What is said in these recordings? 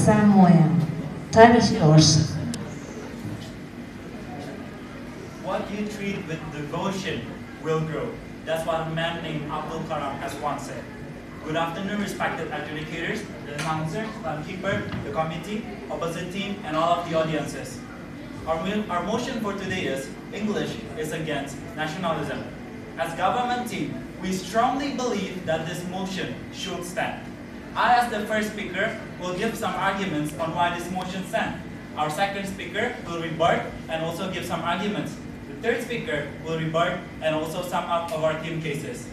Samuel. Time is yours. What you treat with devotion will grow. That's what a man named Abdul Kalam has once said. Good afternoon, respected adjudicators, the announcer, timekeeper, the committee, opposite team, and all of the audiences. Our motion for today is English is against nationalism. As government team, we strongly believe that this motion should stand. I, as the first speaker, will give some arguments on why this motion stands. Our second speaker will rebut and also give some arguments. The third speaker will rebut and also sum up of our team cases.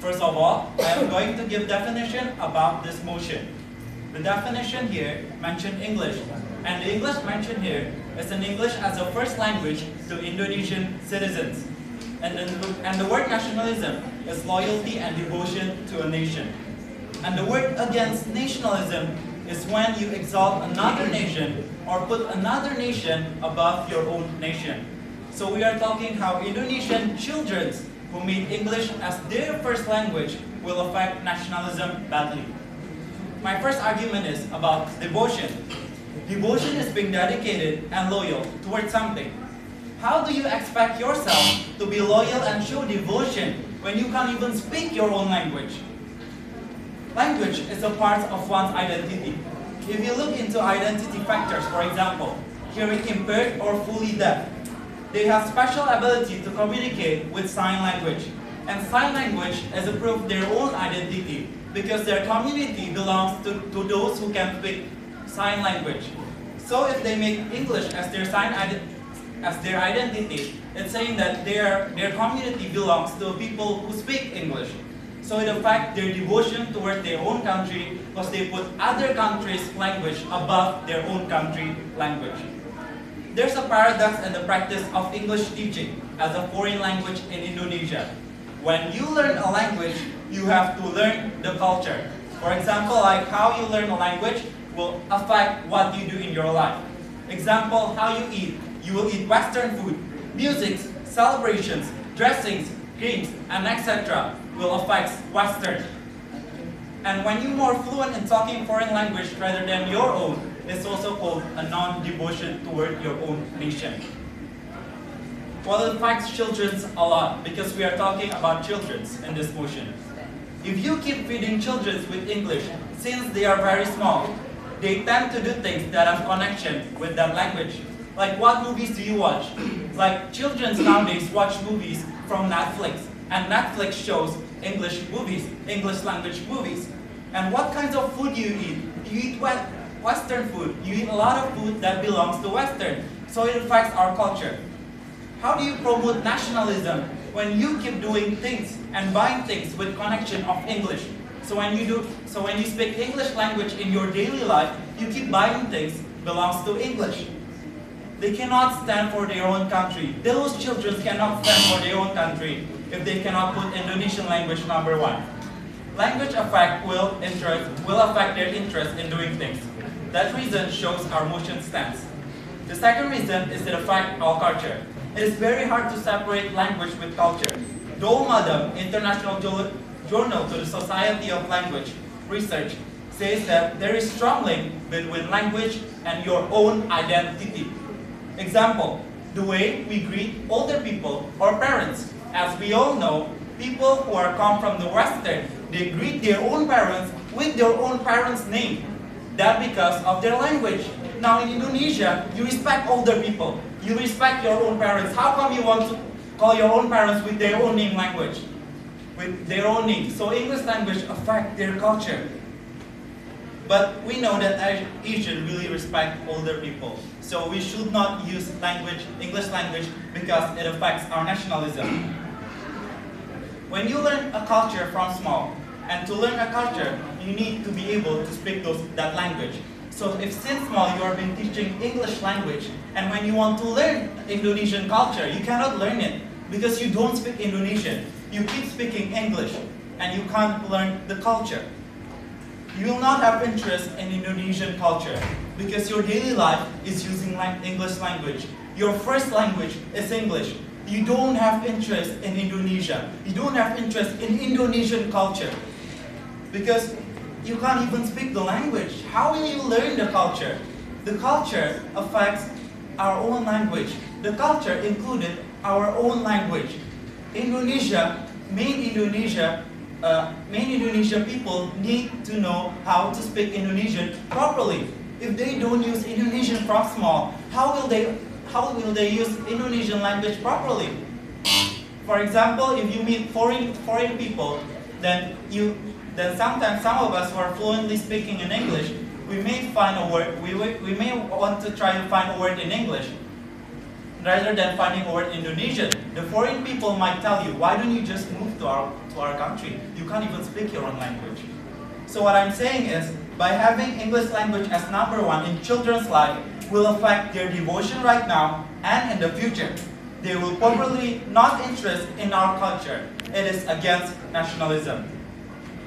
First of all, I am going to give definition about this motion. The definition here mentioned English, and the English mentioned here is an English as a first language to Indonesian citizens. And the word nationalism is loyalty and devotion to a nation. And the word against nationalism is when you exalt another nation or put another nation above your own nation. So we are talking how Indonesian children who made English as their first language will affect nationalism badly. My first argument is about devotion. Devotion is being dedicated and loyal towards something. How do you expect yourself to be loyal and show devotion when you can't even speak your own language? Language is a part of one's identity. If you look into identity factors, for example, hearing impaired or fully deaf, they have special ability to communicate with sign language. And sign language is a proof of their own identity because their community belongs to those who can speak sign language. So if they make English as their identity, it's saying that their community belongs to people who speak English. So it affects their devotion towards their own country because they put other countries' language above their own country language. There's a paradox in the practice of English teaching as a foreign language in Indonesia. When you learn a language, you have to learn the culture. For example, like how you learn a language will affect what you do in your life. Example, how you eat. You will eat Western food, music, celebrations, dressings, games, and etc. will affect Western. And when you're more fluent in talking foreign language rather than your own, it's also called a non-devotion toward your own nation. Well, it affects children a lot because we are talking about children in this motion. If you keep feeding children with English, since they are very small, they tend to do things that have connection with that language. Like what movies do you watch? Like children nowadays watch movies from Netflix, and Netflix shows English movies, English language movies. And what kinds of food do you eat? You eat Western food. You eat a lot of food that belongs to Western. So it affects our culture. How do you promote nationalism when you keep doing things and buying things with connection of English? So when you speak English language in your daily life, you keep buying things belongs to English. They cannot stand for their own country. Those children cannot stand for their own country if they cannot put Indonesian language number one. Language will affect their interest in doing things. That reason shows our motion stance. The second reason is to affect our culture. It is very hard to separate language with culture. Lomba, International Journal to the Society of Language Research, says that there is strong link between language and your own identity. Example, the way we greet older people or parents. As we all know, people who are come from the Western, they greet their own parents with their own parents' name. That because of their language. Now in Indonesia, you respect older people. You respect your own parents. How come you want to call your own parents with their own name language? With their own name. So English language affects their culture. But we know that Asians really respect older people. So we should not use English language because it affects our nationalism. When you learn a culture from small, and to learn a culture, you need to be able to speak that language. So if since small you have been teaching English language, and when you want to learn Indonesian culture, you cannot learn it because you don't speak Indonesian. You keep speaking English, and you can't learn the culture. You will not have interest in Indonesian culture because your daily life is using English language. Your first language is English. You don't have interest in Indonesia. You don't have interest in Indonesian culture. Because you can't even speak the language. How will you learn the culture? The culture affects our own language. The culture included our own language. Indonesia, main Indonesia people need to know how to speak Indonesian properly. If they don't use Indonesian from small, how will they use Indonesian language properly? For example, if you meet foreign people, then sometimes some of us who are fluently speaking in English, we may find a word, we may want to try to find a word in English rather than finding a word in Indonesian. The foreign people might tell you, why don't you just move to our country? You can't even speak your own language. So what I'm saying is, by having English language as #1 in children's life will affect their devotion right now and in the future. They will probably not interest in our culture. It is against nationalism.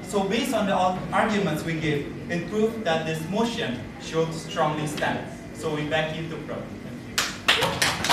So based on the arguments we gave, it proved that this motion should strongly stand. So we back you to Pro. Thank you.